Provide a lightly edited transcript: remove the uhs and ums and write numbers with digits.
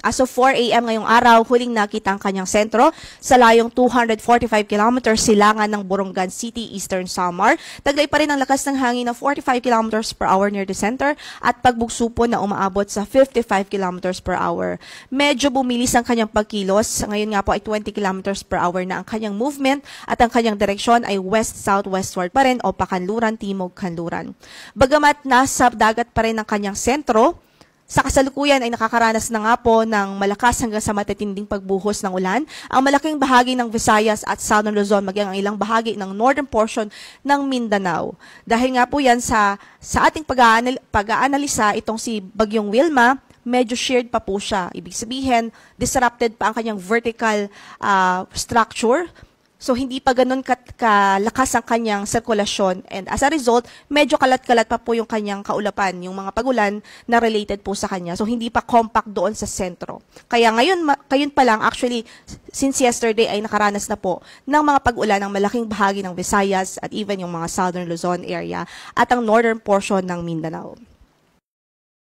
As of 4 a.m. ngayong araw, huling nakita ang kanyang sentro sa layong 245 kilometers silangan ng Borongan City, Eastern Samar. Taglay pa rin ang lakas ng hangin na 45 kilometers per hour near the center at pagbugso po na umaabot sa 55 kilometers per hour. Medyo bumilis ang kanyang pagkilos. Ngayon nga po ay 20 kilometers per hour na ang kanyang movement at ang kanyang direksyon ay west-southwestward pa rin o pakanluran, timog-kanluran. Bagamat nasa dagat pa rin ang kanyang sentro, sa kasalukuyan ay nakakaranas na nga po ng malakas hanggang sa matitinding pagbuhos ng ulan ang malaking bahagi ng Visayas at Southern Luzon, maging ang ilang bahagi ng northern portion ng Mindanao. Dahil nga po yan sa ating pag-aanalisa, itong si Bagyong Wilma, medyo sheared pa po siya. Ibig sabihin, disrupted pa ang kanyang vertical structure. So, hindi pa ganun kalakas ang kanyang sirkulasyon. And as a result, medyo kalat-kalat pa po yung kanyang kaulapan, yung mga pagulan na related po sa kanya. So, hindi pa compact doon sa sentro. Kaya ngayon pa lang, actually, since yesterday ay nakaranas na po ng mga pag-ulan ng malaking bahagi ng Visayas at even yung mga Southern Luzon area at ang northern portion ng Mindanao.